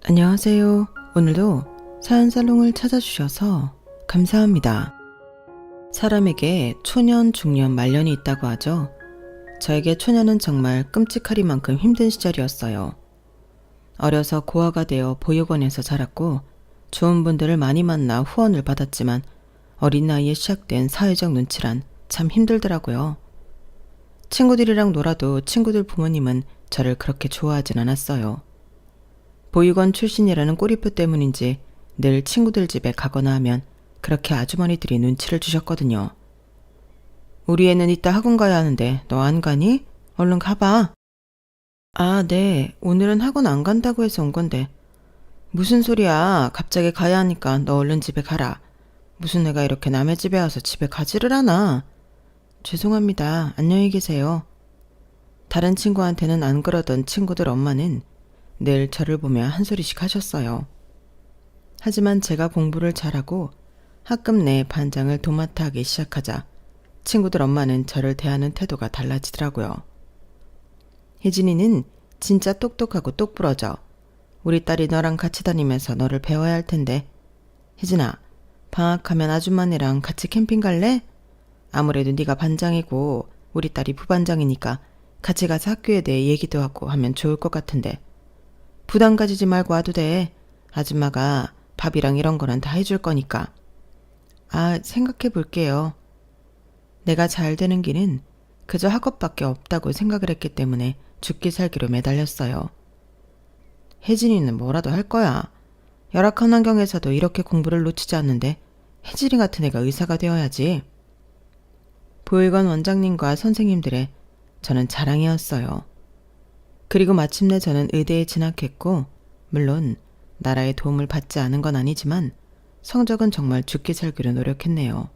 안녕하세요. 오늘도 사연살롱을 찾아주셔서 감사합니다. 사람에게 초년, 중년, 말년이 있다고 하죠. 저에게 초년은 정말 끔찍하리만큼 힘든 시절이었어요. 어려서 고아가 되어 보육원에서 자랐고 좋은 분들을 많이 만나 후원을 받았지만 어린 나이에 시작된 사회적 눈치란 참 힘들더라고요. 친구들이랑 놀아도 친구들 부모님은 저를 그렇게 좋아하진 않았어요. 보육원 출신이라는 꼬리표 때문인지 늘 친구들 집에 가거나 하면 그렇게 아주머니들이 눈치를 주셨거든요. 우리 애는 이따 학원 가야 하는데 너 안 가니? 얼른 가봐. 아, 네. 오늘은 학원 안 간다고 해서 온 건데. 무슨 소리야. 갑자기 가야 하니까 너 얼른 집에 가라. 무슨 내가 이렇게 남의 집에 와서 집에 가지를 않아. 죄송합니다. 안녕히 계세요. 다른 친구한테는 안 그러던 친구들 엄마는 늘 저를 보며 한 소리씩 하셨어요. 하지만 제가 공부를 잘하고 학급 내 반장을 도맡아 하기 시작하자 친구들 엄마는 저를 대하는 태도가 달라지더라고요. 혜진이는 진짜 똑똑하고 똑부러져. 우리 딸이 너랑 같이 다니면서 너를 배워야 할 텐데. 혜진아, 방학하면 아줌마네랑 같이 캠핑 갈래? 아무래도 네가 반장이고 우리 딸이 부반장이니까 같이 가서 학교에 대해 얘기도 하고 하면 좋을 것 같은데. 부담 가지지 말고 와도 돼. 아줌마가 밥이랑 이런 거는 다 해줄 거니까. 아, 생각해 볼게요. 내가 잘 되는 길은 그저 학업밖에 없다고 생각을 했기 때문에 죽기 살기로 매달렸어요. 혜진이는 뭐라도 할 거야. 열악한 환경에서도 이렇게 공부를 놓치지 않는데 혜진이 같은 애가 의사가 되어야지. 보육원 원장님과 선생님들의 저는 자랑이었어요. 그리고 마침내 저는 의대에 진학했고 물론 나라의 도움을 받지 않은 건 아니지만 성적은 정말 죽기 살기로 노력했네요.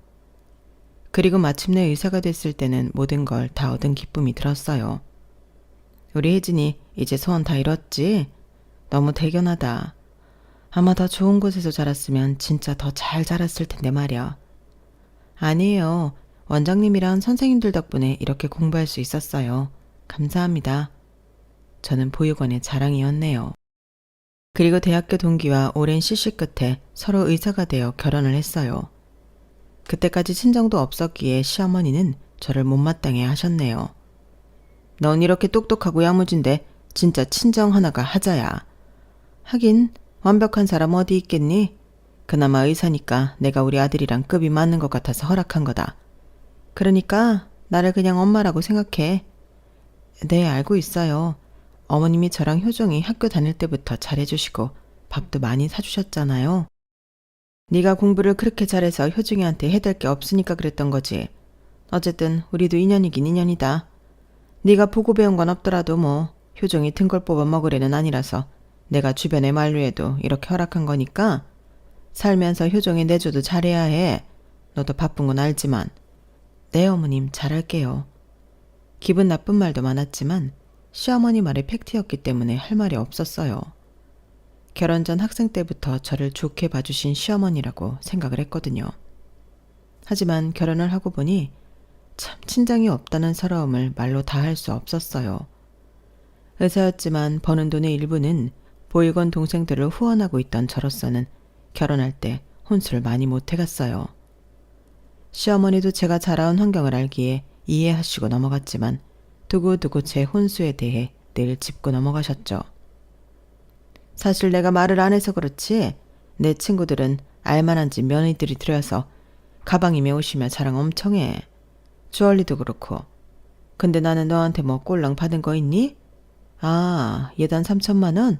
그리고 마침내 의사가 됐을 때는 모든 걸 다 얻은 기쁨이 들었어요. 우리 혜진이 이제 소원 다 이뤘지? 너무 대견하다. 아마 더 좋은 곳에서 자랐으면 진짜 더 잘 자랐을 텐데 말이야. 아니에요. 원장님이랑 선생님들 덕분에 이렇게 공부할 수 있었어요. 감사합니다. 저는 보육원의 자랑이었네요. 그리고 대학교 동기와 오랜 시시 끝에 서로 의사가 되어 결혼을 했어요. 그때까지 친정도 없었기에 시어머니는 저를 못마땅해 하셨네요. 넌 이렇게 똑똑하고 야무진데 진짜 친정 하나가 하자야. 하긴 완벽한 사람 어디 있겠니? 그나마 의사니까 내가 우리 아들이랑 급이 맞는 것 같아서 허락한 거다. 그러니까 나를 그냥 엄마라고 생각해. 네, 알고 있어요. 어머님이 저랑 효종이 학교 다닐 때부터 잘해주시고 밥도 많이 사주셨잖아요. 네가 공부를 그렇게 잘해서 효종이한테 해댈 게 없으니까 그랬던 거지. 어쨌든 우리도 인연이긴 인연이다. 네가 보고 배운 건 없더라도 뭐 효종이 등골 뽑아 먹을 애는 아니라서 내가 주변에 만류해도 이렇게 허락한 거니까 살면서 효종이 내줘도 잘해야 해. 너도 바쁜 건 알지만. 네, 어머님 잘할게요. 기분 나쁜 말도 많았지만 시어머니 말이 팩트였기 때문에 할 말이 없었어요. 결혼 전 학생 때부터 저를 좋게 봐주신 시어머니라고 생각을 했거든요. 하지만 결혼을 하고 보니 참 친정이 없다는 서러움을 말로 다 할 수 없었어요. 의사였지만 버는 돈의 일부는 보육원 동생들을 후원하고 있던 저로서는 결혼할 때 혼수를 많이 못해갔어요. 시어머니도 제가 자라온 환경을 알기에 이해하시고 넘어갔지만 두고두고 제 혼수에 대해 늘 짚고 넘어가셨죠. 사실 내가 말을 안 해서 그렇지 내 친구들은 알만한 집 며느리들이 들여서 가방이며 옷이며 자랑 엄청 해. 주얼리도 그렇고. 근데 나는 너한테 뭐 꼴랑 받은 거 있니? 아, 예단 3천만 원?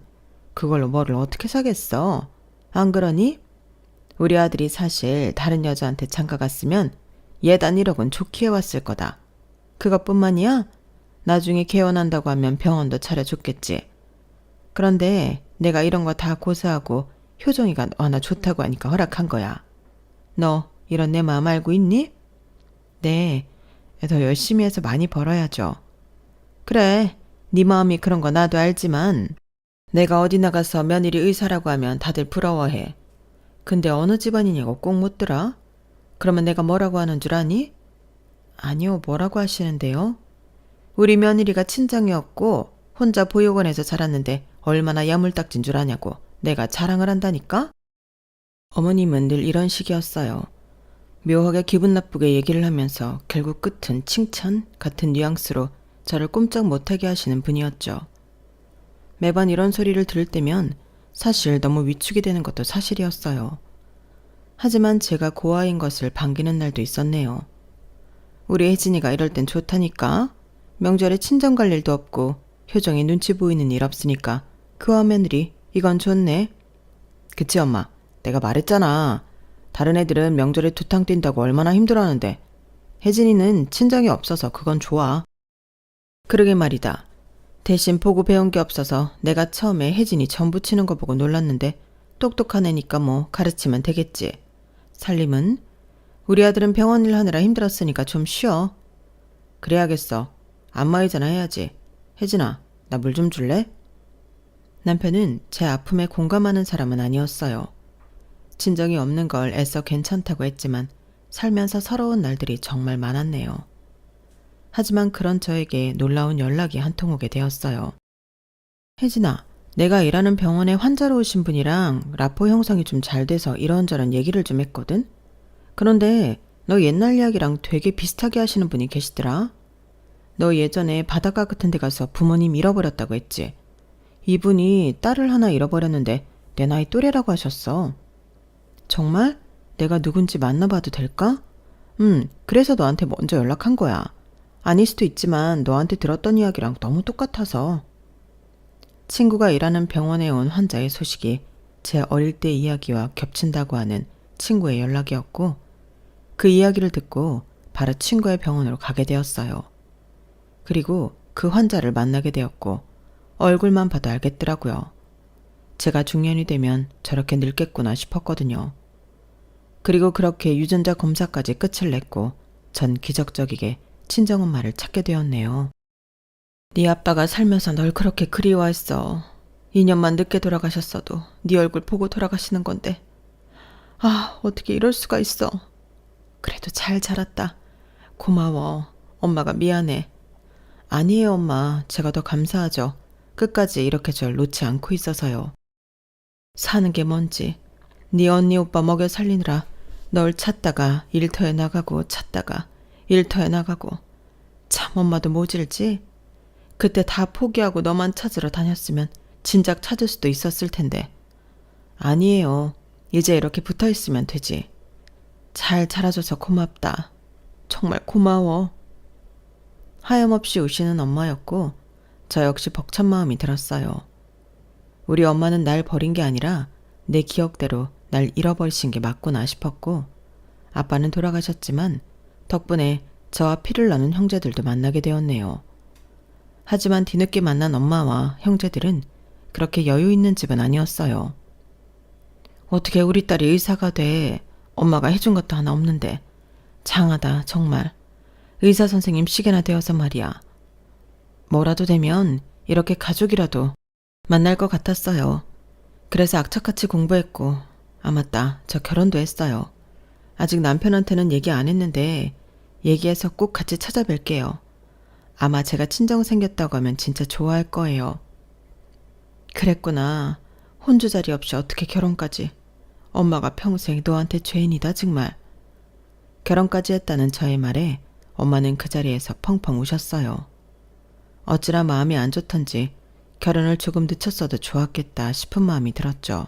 그걸로 뭐를 어떻게 사겠어? 안 그러니? 우리 아들이 사실 다른 여자한테 장가 갔으면 예단 1억은 좋게 해왔을 거다. 그것뿐만이야? 나중에 개원한다고 하면 병원도 차려줬겠지. 그런데 내가 이런 거 다 고사하고 효정이가 너나 좋다고 하니까 허락한 거야. 너 이런 내 마음 알고 있니? 네, 더 열심히 해서 많이 벌어야죠. 그래, 네 마음이 그런 거 나도 알지만 내가 어디 나가서 며느리 의사라고 하면 다들 부러워해. 근데 어느 집안이냐고 꼭 묻더라. 그러면 내가 뭐라고 하는 줄 아니? 아니요, 뭐라고 하시는데요? 우리 며느리가 친정이었고 혼자 보육원에서 자랐는데 얼마나 야물딱진 줄 아냐고. 내가 자랑을 한다니까? 어머님은 늘 이런 식이었어요. 묘하게 기분 나쁘게 얘기를 하면서 결국 끝은 칭찬 같은 뉘앙스로 저를 꼼짝 못하게 하시는 분이었죠. 매번 이런 소리를 들을 때면 사실 너무 위축이 되는 것도 사실이었어요. 하지만 제가 고아인 것을 반기는 날도 있었네요. 우리 혜진이가 이럴 땐 좋다니까. 명절에 친정 갈 일도 없고 효정이 눈치 보이는 일 없으니까 그와 며느리 이건 좋네. 그치 엄마, 내가 말했잖아. 다른 애들은 명절에 두탕 뛴다고 얼마나 힘들어하는데 혜진이는 친정이 없어서 그건 좋아. 그러게 말이다. 대신 보고 배운 게 없어서 내가 처음에 혜진이 전 부치는 거 보고 놀랐는데 똑똑한 애니까 뭐 가르치면 되겠지. 살림은? 우리 아들은 병원 일 하느라 힘들었으니까 좀 쉬어. 그래야겠어. 안마의자나 해야지. 혜진아, 나 물 좀 줄래? 남편은 제 아픔에 공감하는 사람은 아니었어요. 친정이 없는 걸 애써 괜찮다고 했지만 살면서 서러운 날들이 정말 많았네요. 하지만 그런 저에게 놀라운 연락이 한 통 오게 되었어요. 혜진아, 내가 일하는 병원에 환자로 오신 분이랑 라포 형성이 좀 잘 돼서 이런저런 얘기를 좀 했거든? 그런데 너 옛날 이야기랑 되게 비슷하게 하시는 분이 계시더라. 너 예전에 바닷가 같은 데 가서 부모님 잃어버렸다고 했지. 이분이 딸을 하나 잃어버렸는데 내 나이 또래라고 하셨어. 정말? 내가 누군지 만나봐도 될까? 그래서 너한테 먼저 연락한 거야. 아닐 수도 있지만 너한테 들었던 이야기랑 너무 똑같아서. 친구가 일하는 병원에 온 환자의 소식이 제 어릴 때 이야기와 겹친다고 하는 친구의 연락이었고 그 이야기를 듣고 바로 친구의 병원으로 가게 되었어요. 그리고 그 환자를 만나게 되었고 얼굴만 봐도 알겠더라고요. 제가 중년이 되면 저렇게 늙겠구나 싶었거든요. 그리고 그렇게 유전자 검사까지 끝을 냈고 전 기적적이게 친정엄마를 찾게 되었네요. 네 아빠가 살면서 널 그렇게 그리워했어. 2년만 늦게 돌아가셨어도 네 얼굴 보고 돌아가시는 건데. 아, 어떻게 이럴 수가 있어. 그래도 잘 자랐다. 고마워. 엄마가 미안해. 아니에요, 엄마. 제가 더 감사하죠. 끝까지 이렇게 절 놓지 않고 있어서요. 사는 게 뭔지. 네 언니 오빠 먹여 살리느라 널 찾다가 일터에 나가고 찾다가 일터에 나가고. 참 엄마도 모질지? 그때 다 포기하고 너만 찾으러 다녔으면 진작 찾을 수도 있었을 텐데. 아니에요. 이제 이렇게 붙어있으면 되지. 잘 자라줘서 고맙다. 정말 고마워. 하염없이 우시는 엄마였고 저 역시 벅찬 마음이 들었어요. 우리 엄마는 날 버린 게 아니라 내 기억대로 날 잃어버리신 게 맞구나 싶었고 아빠는 돌아가셨지만 덕분에 저와 피를 나눈 형제들도 만나게 되었네요. 하지만 뒤늦게 만난 엄마와 형제들은 그렇게 여유 있는 집은 아니었어요. 어떻게 우리 딸이 의사가 돼. 엄마가 해준 것도 하나 없는데. 장하다 정말. 의사 선생님 시계나 되어서 말이야. 뭐라도 되면 이렇게 가족이라도 만날 것 같았어요. 그래서 악착같이 공부했고 아 맞다 저 결혼도 했어요. 아직 남편한테는 얘기 안 했는데 얘기해서 꼭 같이 찾아뵐게요. 아마 제가 친정 생겼다고 하면 진짜 좋아할 거예요. 그랬구나. 혼주 자리 없이 어떻게 결혼까지. 엄마가 평생 너한테 죄인이다 정말. 결혼까지 했다는 저의 말에 엄마는 그 자리에서 펑펑 우셨어요. 어찌나 마음이 안 좋던지 결혼을 조금 늦췄어도 좋았겠다 싶은 마음이 들었죠.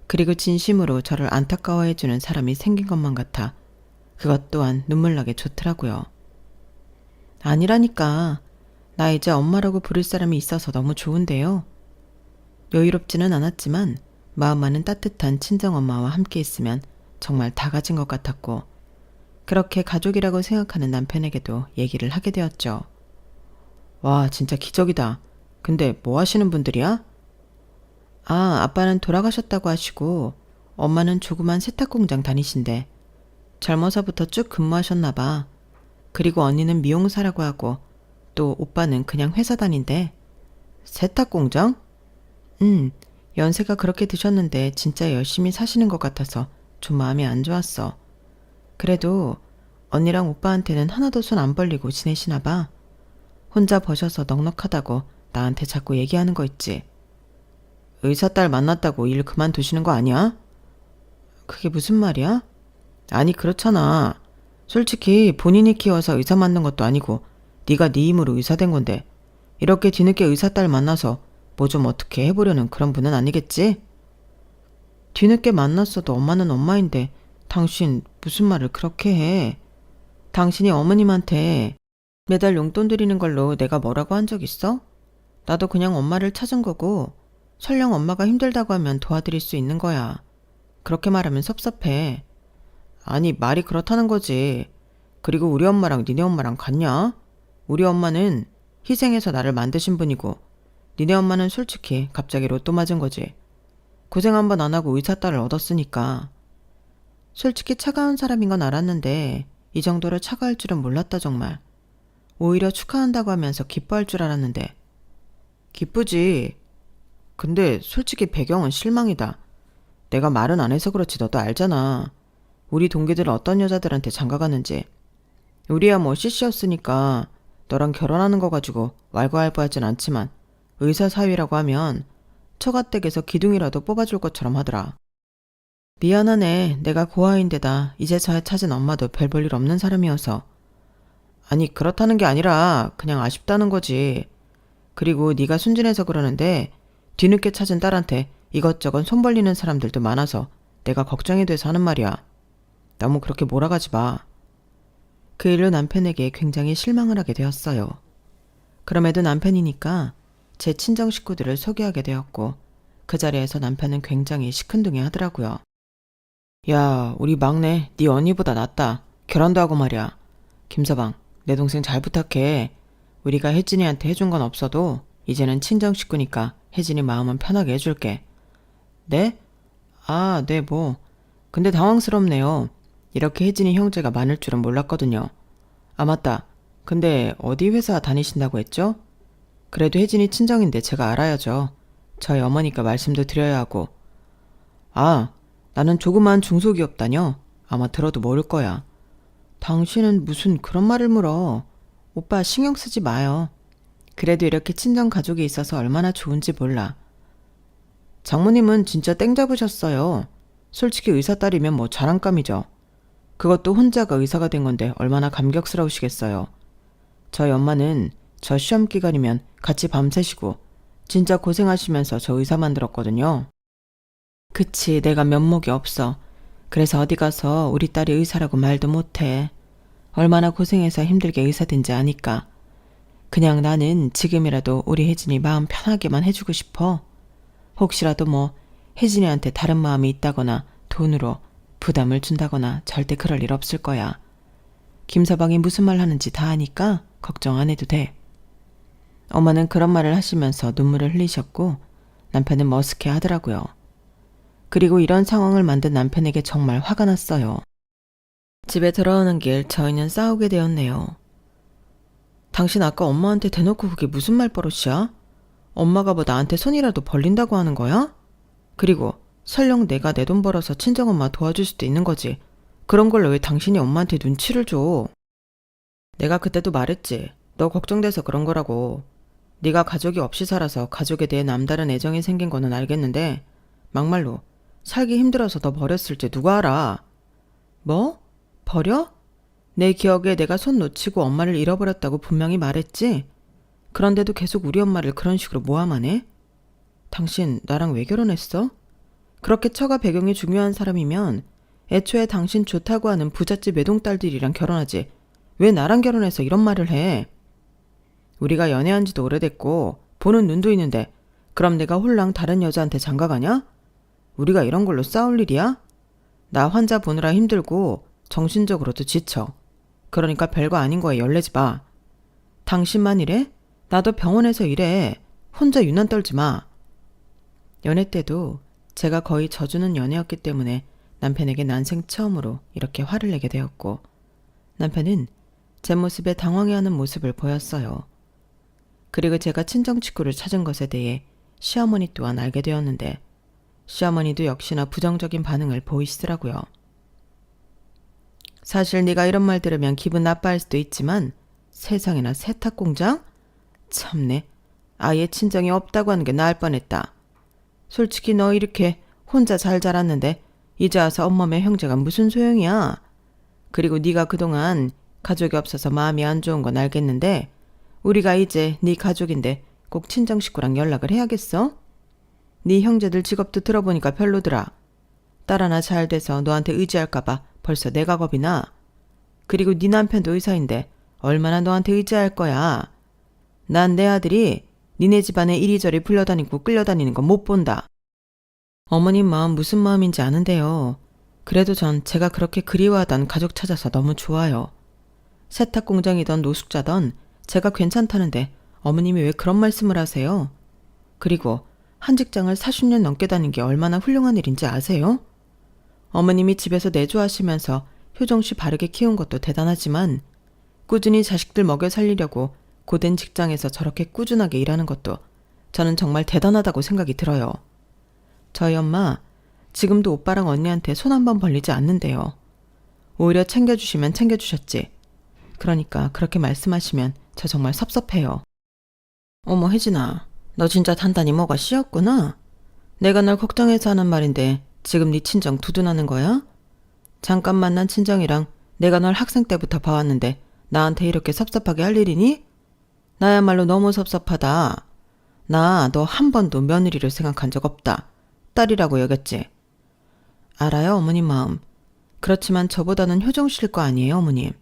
그리고 진심으로 저를 안타까워해주는 사람이 생긴 것만 같아 그것 또한 눈물나게 좋더라고요. 아니라니까. 나 이제 엄마라고 부를 사람이 있어서 너무 좋은데요. 여유롭지는 않았지만 마음만은 따뜻한 친정엄마와 함께 있으면 정말 다 가진 것 같았고 그렇게 가족이라고 생각하는 남편에게도 얘기를 하게 되었죠. 와, 진짜 기적이다. 근데 뭐 하시는 분들이야? 아, 아빠는 돌아가셨다고 하시고 엄마는 조그만 세탁공장 다니신대. 젊어서부터 쭉 근무하셨나 봐. 그리고 언니는 미용사라고 하고 또 오빠는 그냥 회사 다닌대. 세탁공장? 연세가 그렇게 드셨는데 진짜 열심히 사시는 것 같아서 좀 마음이 안 좋았어. 그래도 언니랑 오빠한테는 하나도 손 안 벌리고 지내시나 봐. 혼자 버셔서 넉넉하다고 나한테 자꾸 얘기하는 거 있지. 의사 딸 만났다고 일 그만두시는 거 아니야? 그게 무슨 말이야? 아니 그렇잖아. 솔직히 본인이 키워서 의사 만난 것도 아니고 네가 네 힘으로 의사 된 건데 이렇게 뒤늦게 의사 딸 만나서 뭐 좀 어떻게 해보려는 그런 분은 아니겠지? 뒤늦게 만났어도 엄마는 엄마인데 당신 무슨 말을 그렇게 해? 당신이 어머님한테 매달 용돈 드리는 걸로 내가 뭐라고 한 적 있어? 나도 그냥 엄마를 찾은 거고 설령 엄마가 힘들다고 하면 도와드릴 수 있는 거야. 그렇게 말하면 섭섭해. 아니 말이 그렇다는 거지. 그리고 우리 엄마랑 니네 엄마랑 같냐? 우리 엄마는 희생해서 나를 만드신 분이고 니네 엄마는 솔직히 갑자기 로또 맞은 거지. 고생 한번 안 하고 의사 딸을 얻었으니까. 솔직히 차가운 사람인 건 알았는데 이 정도로 차가울 줄은 몰랐다 정말. 오히려 축하한다고 하면서 기뻐할 줄 알았는데. 기쁘지. 근데 솔직히 배경은 실망이다. 내가 말은 안 해서 그렇지 너도 알잖아. 우리 동기들 어떤 여자들한테 장가가는지. 우리야 뭐 CC였으니까 너랑 결혼하는 거 가지고 왈가왈부하진 않지만 의사 사위라고 하면 처가댁에서 기둥이라도 뽑아줄 것처럼 하더라. 미안하네. 내가 고아인데다 이제서야 찾은 엄마도 별 볼 일 없는 사람이어서. 아니 그렇다는 게 아니라 그냥 아쉽다는 거지. 그리고 네가 순진해서 그러는데 뒤늦게 찾은 딸한테 이것저것 손 벌리는 사람들도 많아서 내가 걱정이 돼서 하는 말이야. 너무 그렇게 몰아가지 마. 그 일로 남편에게 굉장히 실망을 하게 되었어요. 그럼에도 남편이니까 제 친정 식구들을 소개하게 되었고 그 자리에서 남편은 굉장히 시큰둥해 하더라고요. 야, 우리 막내 네 언니보다 낫다. 결혼도 하고 말이야. 김서방, 내 동생 잘 부탁해. 우리가 혜진이한테 해준 건 없어도 이제는 친정 식구니까 혜진이 마음은 편하게 해줄게. 네? 아, 네 뭐. 근데 당황스럽네요. 이렇게 혜진이 형제가 많을 줄은 몰랐거든요. 아 맞다. 근데 어디 회사 다니신다고 했죠? 그래도 혜진이 친정인데 제가 알아야죠. 저희 어머니가 말씀도 드려야 하고. 아, 나는 조그만 중소기업 다녀. 아마 들어도 모를 거야. 당신은 무슨 그런 말을 물어. 오빠 신경 쓰지 마요. 그래도 이렇게 친정 가족이 있어서 얼마나 좋은지 몰라. 장모님은 진짜 땡 잡으셨어요. 솔직히 의사 딸이면 뭐 자랑감이죠. 그것도 혼자가 의사가 된 건데 얼마나 감격스러우시겠어요. 저희 엄마는 저 시험 기간이면 같이 밤새시고 진짜 고생하시면서 저 의사 만들었거든요. 그치, 내가 면목이 없어. 그래서 어디 가서 우리 딸이 의사라고 말도 못해. 얼마나 고생해서 힘들게 의사 된지 아니까. 그냥 나는 지금이라도 우리 혜진이 마음 편하게만 해주고 싶어. 혹시라도 뭐 혜진이한테 다른 마음이 있다거나 돈으로 부담을 준다거나 절대 그럴 일 없을 거야. 김서방이 무슨 말 하는지 다 아니까 걱정 안 해도 돼. 엄마는 그런 말을 하시면서 눈물을 흘리셨고 남편은 머쓱해 하더라고요. 그리고 이런 상황을 만든 남편에게 정말 화가 났어요. 집에 들어오는 길 저희는 싸우게 되었네요. 당신 아까 엄마한테 대놓고 그게 무슨 말버릇이야? 엄마가 뭐 나한테 손이라도 벌린다고 하는 거야? 그리고 설령 내가 내 돈 벌어서 친정엄마 도와줄 수도 있는 거지. 그런 걸로 왜 당신이 엄마한테 눈치를 줘? 내가 그때도 말했지. 너 걱정돼서 그런 거라고. 네가 가족이 없이 살아서 가족에 대해 남다른 애정이 생긴 거는 알겠는데 막말로 살기 힘들어서 너 버렸을지 누가 알아? 뭐? 버려? 내 기억에 내가 손 놓치고 엄마를 잃어버렸다고 분명히 말했지? 그런데도 계속 우리 엄마를 그런 식으로 모함하네? 당신 나랑 왜 결혼했어? 그렇게 처가 배경이 중요한 사람이면 애초에 당신 좋다고 하는 부잣집 외동딸들이랑 결혼하지. 왜 나랑 결혼해서 이런 말을 해? 우리가 연애한 지도 오래됐고 보는 눈도 있는데 그럼 내가 홀랑 다른 여자한테 장가가냐? 우리가 이런 걸로 싸울 일이야? 나 환자 보느라 힘들고 정신적으로도 지쳐. 그러니까 별거 아닌 거에 열내지 마. 당신만 이래? 나도 병원에서 일해. 혼자 유난 떨지 마. 연애 때도 제가 거의 져주는 연애였기 때문에 남편에게 난생 처음으로 이렇게 화를 내게 되었고 남편은 제 모습에 당황해하는 모습을 보였어요. 그리고 제가 친정 식구를 찾은 것에 대해 시어머니 또한 알게 되었는데 시어머니도 역시나 부정적인 반응을 보이시더라고요. 사실 네가 이런 말 들으면 기분 나빠할 수도 있지만 세상에나 세탁공장? 참네. 아예 친정이 없다고 하는 게 나을 뻔했다. 솔직히 너 이렇게 혼자 잘 자랐는데 이제 와서 엄마며 형제가 무슨 소용이야. 그리고 네가 그동안 가족이 없어서 마음이 안 좋은 건 알겠는데 우리가 이제 네 가족인데 꼭 친정 식구랑 연락을 해야겠어? 네 형제들 직업도 들어보니까 별로더라. 딸 하나 잘 돼서 너한테 의지할까 봐 벌써 내가 겁이 나. 그리고 네 남편도 의사인데 얼마나 너한테 의지할 거야. 난 내 아들이 니네 집안에 이리저리 불려다니고 끌려다니는 거 못 본다. 어머님 마음 무슨 마음인지 아는데요. 그래도 전 제가 그렇게 그리워하던 가족 찾아서 너무 좋아요. 세탁 공장이던 노숙자던 제가 괜찮다는데 어머님이 왜 그런 말씀을 하세요? 그리고 한 직장을 40년 넘게 다닌 게 얼마나 훌륭한 일인지 아세요? 어머님이 집에서 내조하시면서 효정씨 바르게 키운 것도 대단하지만 꾸준히 자식들 먹여 살리려고 고된 직장에서 저렇게 꾸준하게 일하는 것도 저는 정말 대단하다고 생각이 들어요. 저희 엄마 지금도 오빠랑 언니한테 손 한 번 벌리지 않는데요. 오히려 챙겨주시면 챙겨주셨지. 그러니까 그렇게 말씀하시면 저 정말 섭섭해요. 어머 혜진아, 너 진짜 단단히 뭐가 씌었구나. 내가 널 걱정해서 하는 말인데 지금 네 친정 두둔하는 거야? 잠깐 만난 친정이랑 내가 널 학생 때부터 봐왔는데 나한테 이렇게 섭섭하게 할 일이니? 나야말로 너무 섭섭하다. 나 너 한 번도 며느리로 생각한 적 없다. 딸이라고 여겼지. 알아요, 어머님 마음. 그렇지만 저보다는 효정씨일 거 아니에요, 어머님.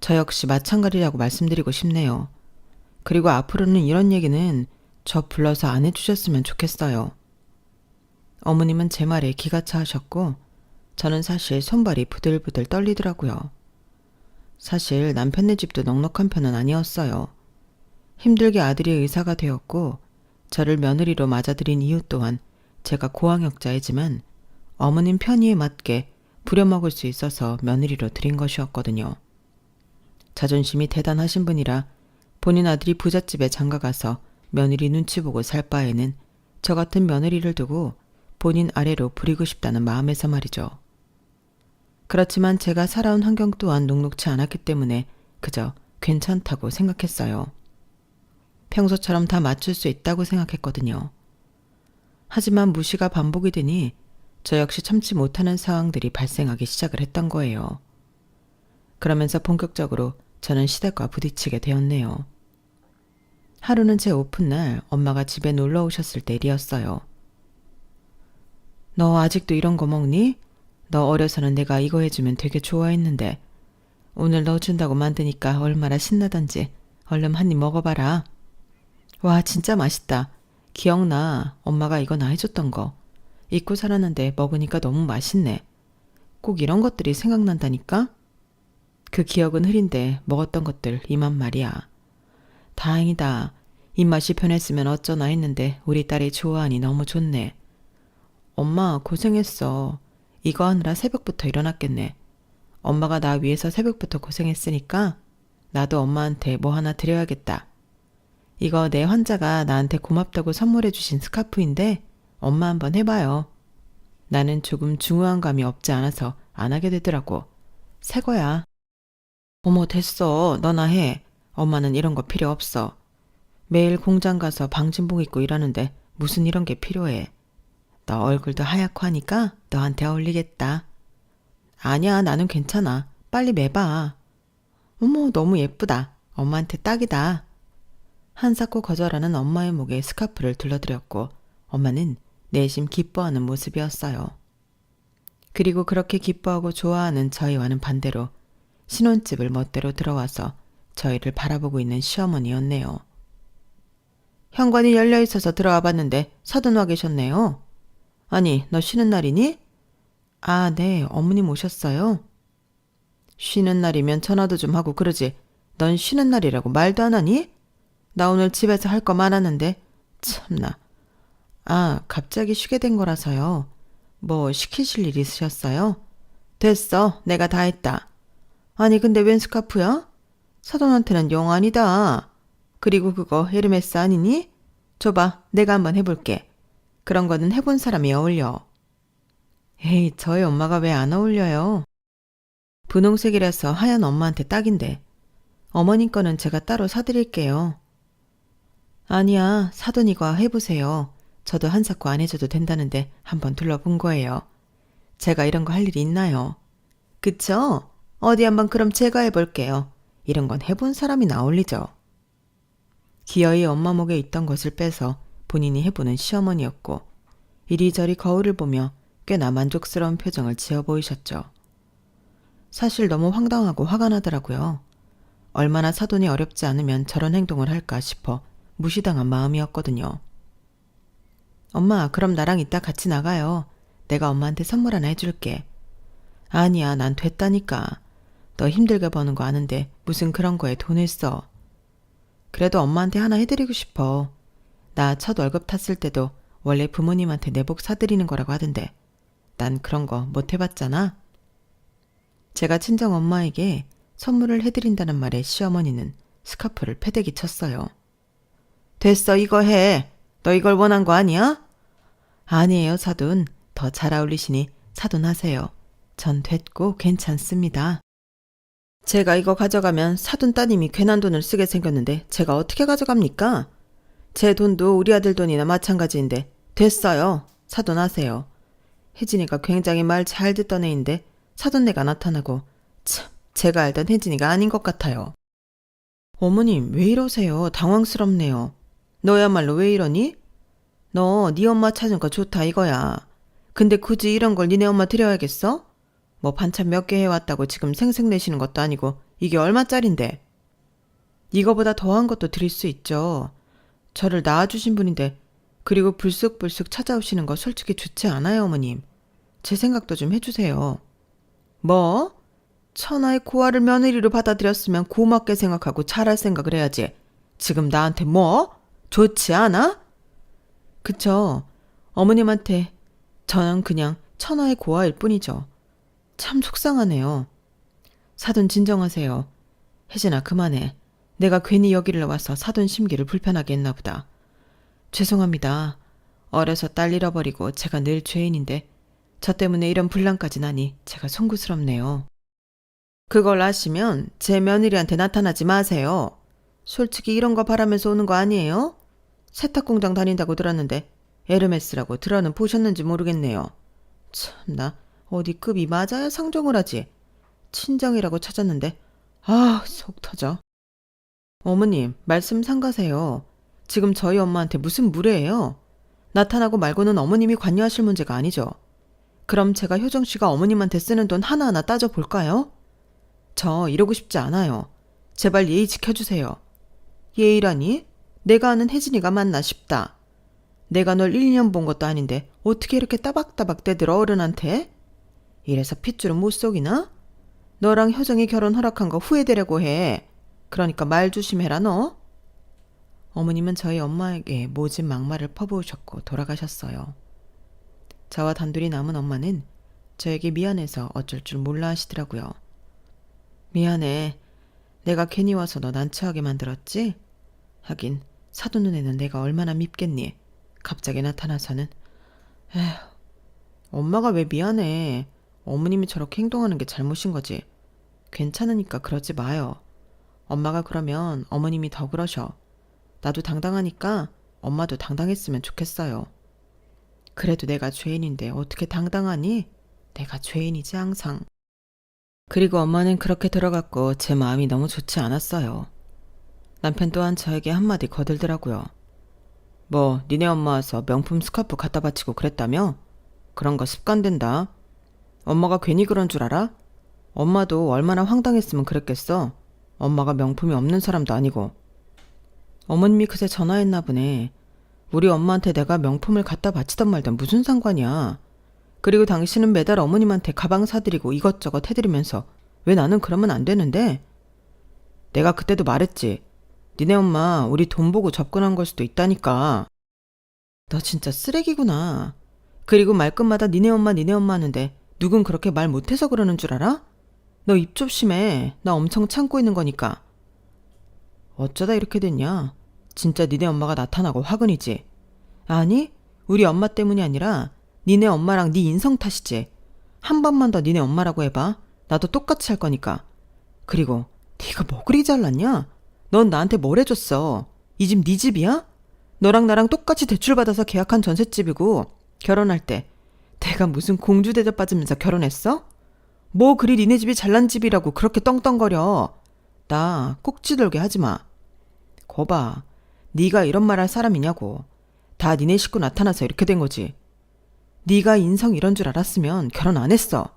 저 역시 마찬가지라고 말씀드리고 싶네요. 그리고 앞으로는 이런 얘기는 저 불러서 안 해주셨으면 좋겠어요. 어머님은 제 말에 기가 차하셨고 저는 사실 손발이 부들부들 떨리더라고요. 사실 남편네 집도 넉넉한 편은 아니었어요. 힘들게 아들이 의사가 되었고 저를 며느리로 맞아들인 이유 또한 제가 고학력자이지만 어머님 편의에 맞게 부려먹을 수 있어서 며느리로 들인 것이었거든요. 자존심이 대단하신 분이라 본인 아들이 부잣집에 장가가서 며느리 눈치 보고 살 바에는 저 같은 며느리를 두고 본인 아래로 부리고 싶다는 마음에서 말이죠. 그렇지만 제가 살아온 환경 또한 녹록치 않았기 때문에 그저 괜찮다고 생각했어요. 평소처럼 다 맞출 수 있다고 생각했거든요. 하지만 무시가 반복이 되니 저 역시 참지 못하는 상황들이 발생하기 시작을 했던 거예요. 그러면서 본격적으로 저는 시댁과 부딪히게 되었네요. 하루는 제 오픈날 엄마가 집에 놀러 오셨을 때 일이었어요. 너 아직도 이런 거 먹니? 너 어려서는 내가 이거 해주면 되게 좋아했는데 오늘 너 준다고 만드니까 얼마나 신나던지 얼른 한 입 먹어봐라. 와 진짜 맛있다. 기억나. 엄마가 이거 나 해줬던 거. 잊고 살았는데 먹으니까 너무 맛있네. 꼭 이런 것들이 생각난다니까? 그 기억은 흐린데 먹었던 것들 이만 말이야. 다행이다. 입맛이 변했으면 어쩌나 했는데 우리 딸이 좋아하니 너무 좋네. 엄마 고생했어. 이거 하느라 새벽부터 일어났겠네. 엄마가 나 위해서 새벽부터 고생했으니까 나도 엄마한테 뭐 하나 드려야겠다. 이거 내 환자가 나한테 고맙다고 선물해 주신 스카프인데 엄마 한번 해봐요. 나는 조금 중후한 감이 없지 않아서 안 하게 되더라고. 새 거야. 어머 됐어. 너나 해. 엄마는 이런 거 필요 없어. 매일 공장 가서 방진복 입고 일하는데 무슨 이런 게 필요해. 너 얼굴도 하얗고 하니까 너한테 어울리겠다. 아니야 나는 괜찮아. 빨리 매봐. 어머 너무 예쁘다. 엄마한테 딱이다. 한사코 거절하는 엄마의 목에 스카프를 둘러드렸고 엄마는 내심 기뻐하는 모습이었어요. 그리고 그렇게 기뻐하고 좋아하는 저희와는 반대로 신혼집을 멋대로 들어와서 저희를 바라보고 있는 시어머니였네요. 현관이 열려있어서 들어와 봤는데 서둔 와 계셨네요. 아니 너 쉬는 날이니? 아 네 어머님 오셨어요? 쉬는 날이면 전화도 좀 하고 그러지. 넌 쉬는 날이라고 말도 안 하니? 나 오늘 집에서 할 거 많았는데 참나. 아 갑자기 쉬게 된 거라서요. 뭐 시키실 일 있으셨어요? 됐어 내가 다 했다. 아니 근데 웬 스카프야? 사돈한테는 영 아니다. 그리고 그거 헤르메스 아니니? 줘봐 내가 한번 해볼게. 그런 거는 해본 사람이 어울려. 에이 저희 엄마가 왜 안 어울려요? 분홍색이라서 하얀 엄마한테 딱인데. 어머님 거는 제가 따로 사드릴게요. 아니야 사돈 이거 해보세요. 저도 한사코 안 해줘도 된다는데 한번 둘러본 거예요. 제가 이런 거 할 일이 있나요? 그쵸? 어디 한번 그럼 제가 해볼게요. 이런 건 해본 사람이 나올리죠. 기어이 엄마 목에 있던 것을 빼서 본인이 해보는 시어머니였고 이리저리 거울을 보며 꽤나 만족스러운 표정을 지어 보이셨죠. 사실 너무 황당하고 화가 나더라고요. 얼마나 사돈이 어렵지 않으면 저런 행동을 할까 싶어 무시당한 마음이었거든요. 엄마, 그럼 나랑 이따 같이 나가요. 내가 엄마한테 선물 하나 해줄게. 아니야, 난 됐다니까. 너 힘들게 버는 거 아는데 무슨 그런 거에 돈을 써. 그래도 엄마한테 하나 해드리고 싶어. 나 첫 월급 탔을 때도 원래 부모님한테 내복 사드리는 거라고 하던데 난 그런 거 못 해봤잖아. 제가 친정 엄마에게 선물을 해드린다는 말에 시어머니는 스카프를 패대기 쳤어요. 됐어, 이거 해. 너 이걸 원한 거 아니야? 아니에요, 사돈. 더 잘 어울리시니 사돈 하세요. 전 됐고 괜찮습니다. 제가 이거 가져가면 사돈 따님이 괜한 돈을 쓰게 생겼는데 제가 어떻게 가져갑니까? 제 돈도 우리 아들 돈이나 마찬가지인데 됐어요. 사돈 하세요. 혜진이가 굉장히 말 잘 듣던 애인데 사돈네가 나타나고 참 제가 알던 혜진이가 아닌 것 같아요. 어머님 왜 이러세요? 당황스럽네요. 너야말로 왜 이러니? 너 네 엄마 찾은 거 좋다 이거야. 근데 굳이 이런 걸 니네 엄마 드려야겠어? 뭐 반찬 몇 개 해왔다고 지금 생색내시는 것도 아니고 이게 얼마짜린데? 이거보다 더한 것도 드릴 수 있죠. 저를 낳아주신 분인데 그리고 불쑥불쑥 찾아오시는 거 솔직히 좋지 않아요, 어머님. 제 생각도 좀 해주세요. 뭐? 천하의 고아를 며느리로 받아들였으면 고맙게 생각하고 잘할 생각을 해야지. 지금 나한테 뭐? 좋지 않아? 그쵸. 어머님한테 저는 그냥 천하의 고아일 뿐이죠. 참 속상하네요. 사돈 진정하세요. 혜진아 그만해. 내가 괜히 여기를 와서 사돈 심기를 불편하게 했나 보다. 죄송합니다. 어려서 딸 잃어버리고 제가 늘 죄인인데 저 때문에 이런 분란까지 나니 제가 송구스럽네요. 그걸 아시면 제 며느리한테 나타나지 마세요. 솔직히 이런 거 바라면서 오는 거 아니에요? 세탁공장 다닌다고 들었는데 에르메스라고 들어는 보셨는지 모르겠네요. 참나 어디 급이 맞아야 상종을 하지. 친정이라고 찾았는데 속 터져. 어머님 말씀 삼가세요. 지금 저희 엄마한테 무슨 무례예요? 나타나고 말고는 어머님이 관여하실 문제가 아니죠. 그럼 제가 효정씨가 어머님한테 쓰는 돈 하나하나 따져볼까요? 저 이러고 싶지 않아요. 제발 예의 지켜주세요. 예의라니? 내가 아는 혜진이가 맞나 싶다. 내가 널 1년 본 것도 아닌데 어떻게 이렇게 따박따박 떼들어 어른한테? 이래서 핏줄은 못 속이나? 너랑 효정이 결혼 허락한 거 후회되려고 해. 그러니까 말 조심해라 너. 어머님은 저희 엄마에게 모진 막말을 퍼부으셨고 돌아가셨어요. 저와 단둘이 남은 엄마는 저에게 미안해서 어쩔 줄 몰라 하시더라고요. 미안해. 내가 괜히 와서 너 난처하게 만들었지? 하긴 사돈 눈에는 내가 얼마나 밉겠니? 갑자기 나타나서는 에휴, 엄마가 왜 미안해. 어머님이 저렇게 행동하는 게 잘못인 거지. 괜찮으니까 그러지 마요. 엄마가 그러면 어머님이 더 그러셔. 나도 당당하니까 엄마도 당당했으면 좋겠어요. 그래도 내가 죄인인데 어떻게 당당하니? 내가 죄인이지 항상. 그리고 엄마는 그렇게 들어갔고 제 마음이 너무 좋지 않았어요. 남편 또한 저에게 한마디 거들더라고요. 뭐 니네 엄마 와서 명품 스카프 갖다 바치고 그랬다며? 그런 거 습관된다. 엄마가 괜히 그런 줄 알아? 엄마도 얼마나 황당했으면 그랬겠어. 엄마가 명품이 없는 사람도 아니고. 어머님이 그새 전화했나 보네. 우리 엄마한테 내가 명품을 갖다 바치던 말던 무슨 상관이야. 그리고 당신은 매달 어머님한테 가방 사드리고 이것저것 해드리면서 왜 나는 그러면 안 되는데? 내가 그때도 말했지. 니네 엄마 우리 돈 보고 접근한 걸 수도 있다니까. 너 진짜 쓰레기구나. 그리고 말끝마다 니네 엄마 하는데 누군 그렇게 말 못해서 그러는 줄 알아? 너 입 좀 심해. 나 엄청 참고 있는 거니까. 어쩌다 이렇게 됐냐? 진짜 니네 엄마가 나타나고 화근이지. 아니, 우리 엄마 때문이 아니라 니네 엄마랑 네 인성 탓이지. 한 번만 더 니네 엄마라고 해봐. 나도 똑같이 할 거니까. 그리고 네가 뭐 그리 잘났냐? 넌 나한테 뭘 해줬어? 이 집 네 집이야? 너랑 나랑 똑같이 대출받아서 계약한 전셋집이고 결혼할 때 내가 무슨 공주 대접 받으면서 결혼했어? 뭐 그리 니네 집이 잘난 집이라고 그렇게 떵떵거려. 나 꼭지 돌게 하지 마. 거봐, 네가 이런 말 할 사람이냐고. 다 니네 식구 나타나서 이렇게 된 거지. 네가 인성 이런 줄 알았으면 결혼 안 했어.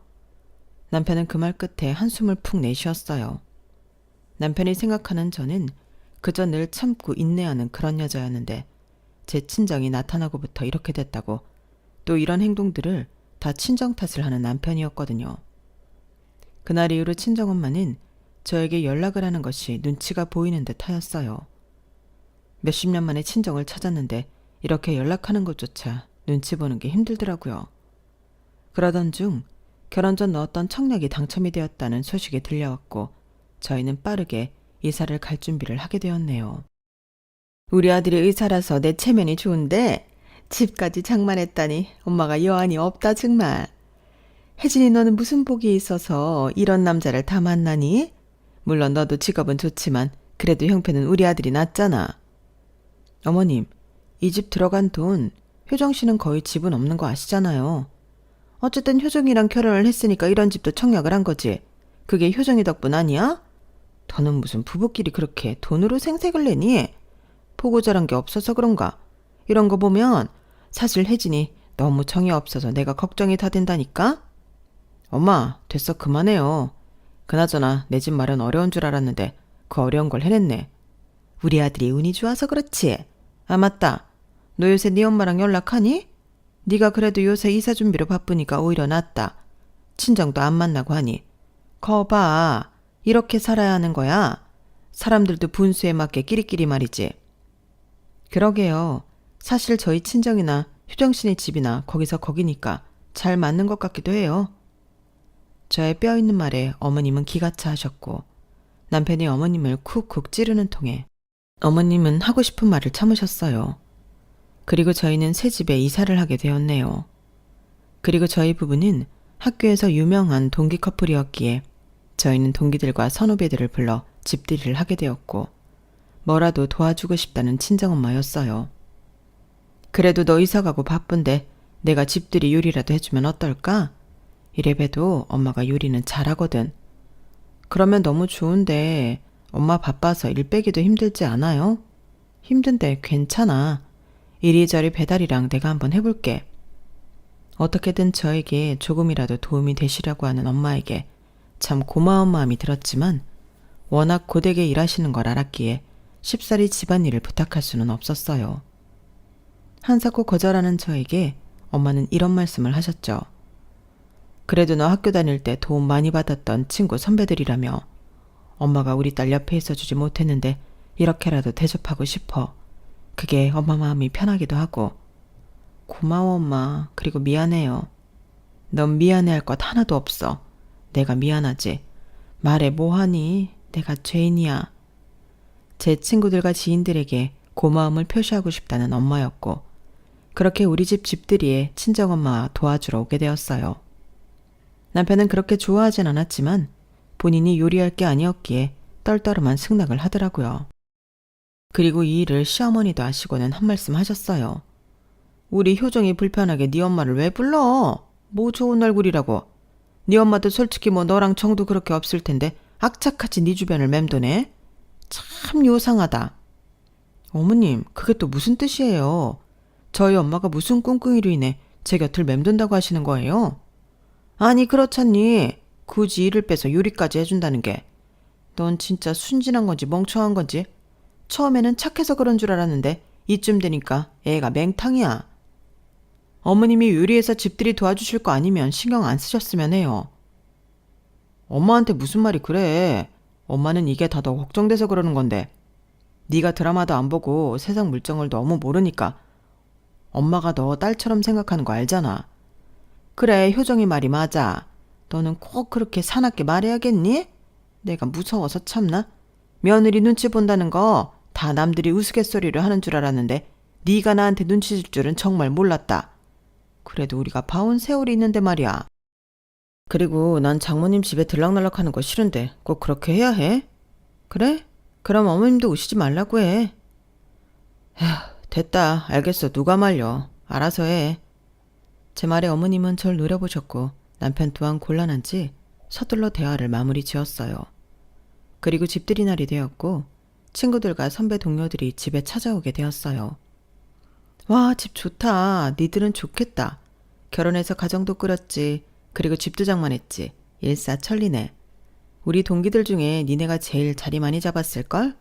남편은 그 말 끝에 한숨을 푹 내쉬었어요. 남편이 생각하는 저는 그저 늘 참고 인내하는 그런 여자였는데 제 친정이 나타나고부터 이렇게 됐다고 또 이런 행동들을 다 친정 탓을 하는 남편이었거든요. 그날 이후로 친정엄마는 저에게 연락을 하는 것이 눈치가 보이는 듯 하였어요. 몇십 년 만에 친정을 찾았는데 이렇게 연락하는 것조차 눈치 보는 게 힘들더라고요. 그러던 중 결혼 전 넣었던 청약이 당첨이 되었다는 소식이 들려왔고 저희는 빠르게 이사를 갈 준비를 하게 되었네요. 우리 아들이 의사라서 내 체면이 좋은데 집까지 장만했다니 엄마가 여한이 없다 정말. 혜진이 너는 무슨 복이 있어서 이런 남자를 다 만나니? 물론 너도 직업은 좋지만 그래도 형편은 우리 아들이 낫잖아. 어머님, 이 집 들어간 돈 효정 씨는 거의 집은 없는 거 아시잖아요. 어쨌든 효정이랑 결혼을 했으니까 이런 집도 청약을 한 거지. 그게 효정이 덕분 아니야? 너는 무슨 부부끼리 그렇게 돈으로 생색을 내니? 보고 자란 게 없어서 그런가? 이런 거 보면 사실 혜진이 너무 정이 없어서 내가 걱정이 다 된다니까? 엄마, 됐어 그만해요. 그나저나 내 집 마련 어려운 줄 알았는데 그 어려운 걸 해냈네. 우리 아들이 운이 좋아서 그렇지. 아 맞다. 너 요새 네 엄마랑 연락하니? 네가 그래도 요새 이사 준비로 바쁘니까 오히려 낫다. 친정도 안 만나고 하니. 거봐. 이렇게 살아야 하는 거야. 사람들도 분수에 맞게 끼리끼리 말이지. 그러게요. 사실 저희 친정이나 효정씨네 집이나 거기서 거기니까 잘 맞는 것 같기도 해요. 저의 뼈 있는 말에 어머님은 기가 차 하셨고 남편이 어머님을 쿡쿡 찌르는 통에 어머님은 하고 싶은 말을 참으셨어요. 그리고 저희는 새 집에 이사를 하게 되었네요. 그리고 저희 부부는 학교에서 유명한 동기 커플이었기에 저희는 동기들과 선후배들을 불러 집들이를 하게 되었고 뭐라도 도와주고 싶다는 친정엄마였어요. 그래도 너 이사가고 바쁜데 내가 집들이 요리라도 해주면 어떨까? 이래봬도 엄마가 요리는 잘하거든. 그러면 너무 좋은데 엄마 바빠서 일 빼기도 힘들지 않아요? 힘든데 괜찮아. 이리저리 배달이랑 내가 한번 해볼게. 어떻게든 저에게 조금이라도 도움이 되시려고 하는 엄마에게 참 고마운 마음이 들었지만 워낙 고되게 일하시는 걸 알았기에 쉽사리 집안일을 부탁할 수는 없었어요. 한사코 거절하는 저에게 엄마는 이런 말씀을 하셨죠. 그래도 너 학교 다닐 때 도움 많이 받았던 친구 선배들이라며 엄마가 우리 딸 옆에 있어주지 못했는데 이렇게라도 대접하고 싶어. 그게 엄마 마음이 편하기도 하고. 고마워 엄마. 그리고 미안해요. 넌 미안해할 것 하나도 없어. 내가 미안하지. 말해 뭐하니? 내가 죄인이야. 제 친구들과 지인들에게 고마움을 표시하고 싶다는 엄마였고 그렇게 우리 집 집들이에 친정엄마와 도와주러 오게 되었어요. 남편은 그렇게 좋아하진 않았지만 본인이 요리할 게 아니었기에 떨떠름한 승낙을 하더라고요. 그리고 이 일을 시어머니도 아시고는 한 말씀 하셨어요. 우리 효정이 불편하게 네 엄마를 왜 불러? 뭐 좋은 얼굴이라고. 네 엄마도 솔직히 뭐 너랑 정도 그렇게 없을 텐데 악착같이 네 주변을 맴도네. 참 요상하다. 어머님, 그게 또 무슨 뜻이에요? 저희 엄마가 무슨 꿍꿍이로 인해 제 곁을 맴돈다고 하시는 거예요? 아니 그렇잖니. 굳이 일을 빼서 요리까지 해준다는 게. 넌 진짜 순진한 건지 멍청한 건지. 처음에는 착해서 그런 줄 알았는데 이쯤 되니까 애가 맹탕이야. 어머님이 요리해서 집들이 도와주실 거 아니면 신경 안 쓰셨으면 해요. 엄마한테 무슨 말이 그래. 엄마는 이게 다 너 걱정돼서 그러는 건데. 네가 드라마도 안 보고 세상 물정을 너무 모르니까 엄마가 너 딸처럼 생각하는 거 알잖아. 그래, 효정이 말이 맞아. 너는 꼭 그렇게 사납게 말해야겠니? 내가 무서워서 참나? 며느리 눈치 본다는 거 다 남들이 우스갯소리를 하는 줄 알았는데 네가 나한테 눈치 줄 줄은 정말 몰랐다. 그래도 우리가 봐온 세월이 있는데 말이야. 그리고 난 장모님 집에 들락날락하는 거 싫은데 꼭 그렇게 해야 해? 그래? 그럼 어머님도 오시지 말라고 해. 에휴, 됐다. 알겠어. 누가 말려. 알아서 해. 제 말에 어머님은 절 노려보셨고 남편 또한 곤란한지 서둘러 대화를 마무리 지었어요. 그리고 집들이 날이 되었고 친구들과 선배 동료들이 집에 찾아오게 되었어요. 와, 집 좋다. 니들은 좋겠다. 결혼해서 가정도 꾸렸지. 그리고 집도 장만했지. 일사천리네. 우리 동기들 중에 니네가 제일 자리 많이 잡았을걸?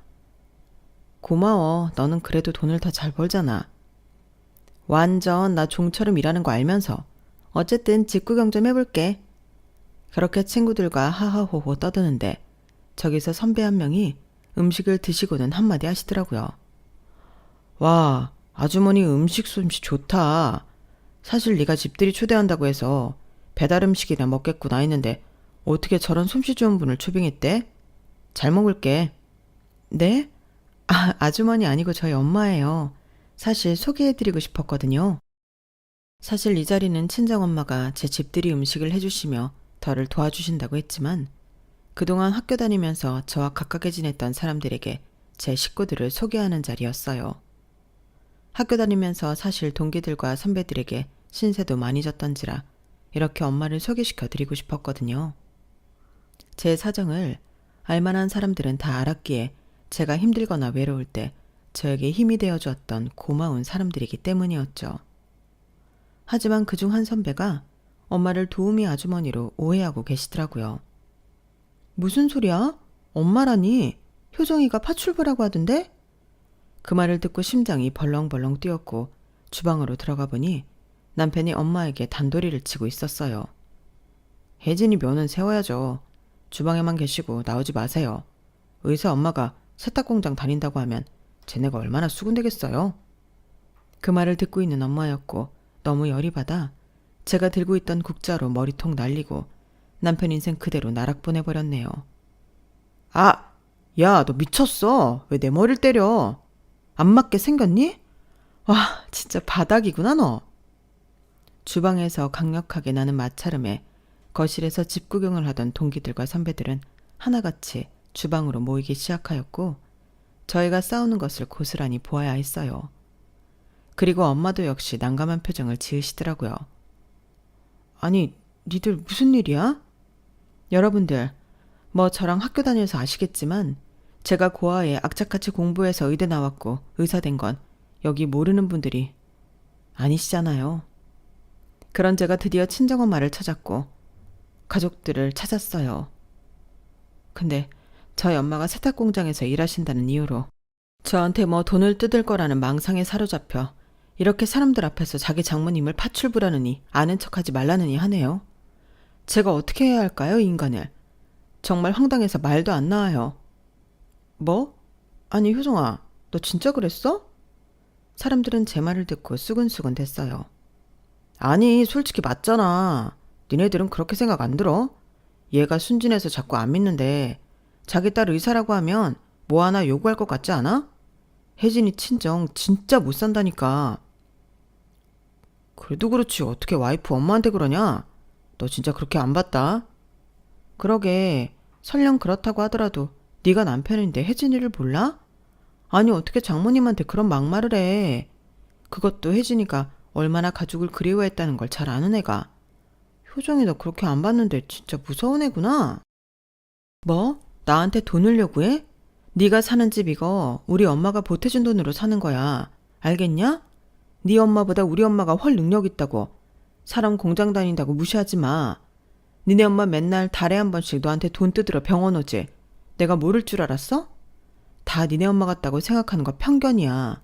고마워. 너는 그래도 돈을 더 잘 벌잖아. 완전 나 종처럼 일하는 거 알면서. 어쨌든 직구경 좀 해볼게. 그렇게 친구들과 하하호호 떠드는데 저기서 선배 한 명이 음식을 드시고는 한마디 하시더라고요. 와, 아주머니 음식 솜씨 좋다. 사실 네가 집들이 초대한다고 해서 배달 음식이나 먹겠구나 했는데 어떻게 저런 솜씨 좋은 분을 초빙했대? 잘 먹을게. 네? 아주머니 아니고 저희 엄마예요. 사실 소개해드리고 싶었거든요. 사실 이 자리는 친정엄마가 제 집들이 음식을 해주시며 저를 도와주신다고 했지만 그동안 학교 다니면서 저와 가깝게 지냈던 사람들에게 제 식구들을 소개하는 자리였어요. 학교 다니면서 사실 동기들과 선배들에게 신세도 많이 졌던지라 이렇게 엄마를 소개시켜 드리고 싶었거든요. 제 사정을 알만한 사람들은 다 알았기에 제가 힘들거나 외로울 때 저에게 힘이 되어 주었던 고마운 사람들이기 때문이었죠. 하지만 그중 한 선배가 엄마를 도우미 아주머니로 오해하고 계시더라고요. 무슨 소리야? 엄마라니? 효정이가 파출부라고 하던데? 그 말을 듣고 심장이 벌렁벌렁 뛰었고 주방으로 들어가 보니 남편이 엄마에게 단도리를 치고 있었어요. 혜진이 면은 세워야죠. 주방에만 계시고 나오지 마세요. 의사 엄마가 세탁공장 다닌다고 하면 쟤네가 얼마나 수군되겠어요? 그 말을 듣고 있는 엄마였고 너무 열이 받아 제가 들고 있던 국자로 머리통 날리고 남편 인생 그대로 나락 보내버렸네요. 아! 야, 너 미쳤어. 왜 내 머리를 때려? 안 맞게 생겼니? 와, 진짜 바닥이구나 너. 주방에서 강력하게 나는 마찰음에 거실에서 집 구경을 하던 동기들과 선배들은 하나같이 주방으로 모이기 시작하였고 저희가 싸우는 것을 고스란히 보아야 했어요. 그리고 엄마도 역시 난감한 표정을 지으시더라고요. 아니, 니들 무슨 일이야? 여러분들, 뭐 저랑 학교 다녀서 아시겠지만 제가 고아에 악착같이 공부해서 의대 나왔고 의사 된 건 여기 모르는 분들이 아니시잖아요. 그런 제가 드디어 친정엄마를 찾았고 가족들을 찾았어요. 근데 저희 엄마가 세탁공장에서 일하신다는 이유로 저한테 뭐 돈을 뜯을 거라는 망상에 사로잡혀 이렇게 사람들 앞에서 자기 장모님을 파출부라느니 아는 척하지 말라느니 하네요. 제가 어떻게 해야 할까요, 이 인간을? 정말 황당해서 말도 안 나와요. 뭐? 아니, 효정아, 너 진짜 그랬어? 사람들은 제 말을 듣고 수근수근 됐어요. 아니, 솔직히 맞잖아. 니네들은 그렇게 생각 안 들어? 얘가 순진해서 자꾸 안 믿는데 자기 딸 의사라고 하면 뭐 하나 요구할 것 같지 않아? 혜진이 친정 진짜 못 산다니까. 그래도 그렇지 어떻게 와이프 엄마한테 그러냐? 너 진짜 그렇게 안 봤다? 그러게 설령 그렇다고 하더라도 네가 남편인데 혜진이를 몰라? 아니 어떻게 장모님한테 그런 막말을 해. 그것도 혜진이가 얼마나 가족을 그리워했다는 걸 잘 아는 애가. 효정이 너 그렇게 안 봤는데 진짜 무서운 애구나. 뭐? 나한테 돈을 요구해? 네가 사는 집 이거 우리 엄마가 보태준 돈으로 사는 거야. 알겠냐? 네 엄마보다 우리 엄마가 훨 능력 있다고. 사람 공장 다닌다고 무시하지 마. 니네 엄마 맨날 달에 한 번씩 너한테 돈 뜯으러 병원 오지. 내가 모를 줄 알았어? 다 니네 엄마 같다고 생각하는 거 편견이야.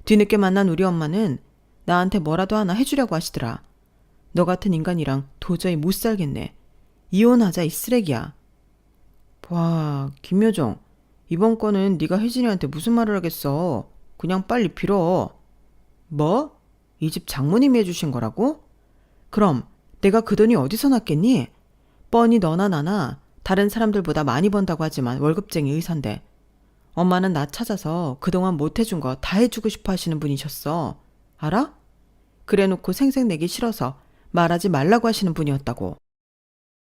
뒤늦게 만난 우리 엄마는 나한테 뭐라도 하나 해주려고 하시더라. 너 같은 인간이랑 도저히 못 살겠네. 이혼하자 이 쓰레기야. 와, 김효정. 이번 건은 네가 혜진이한테 무슨 말을 하겠어. 그냥 빨리 빌어. 뭐? 이 집 장모님이 해주신 거라고? 그럼 내가 그 돈이 어디서 났겠니? 뻔히 너나 나나 다른 사람들보다 많이 번다고 하지만 월급쟁이 의사인데 엄마는 나 찾아서 그동안 못 해준 거 다 해주고 싶어 하시는 분이셨어. 알아? 그래놓고 생색내기 싫어서 말하지 말라고 하시는 분이었다고.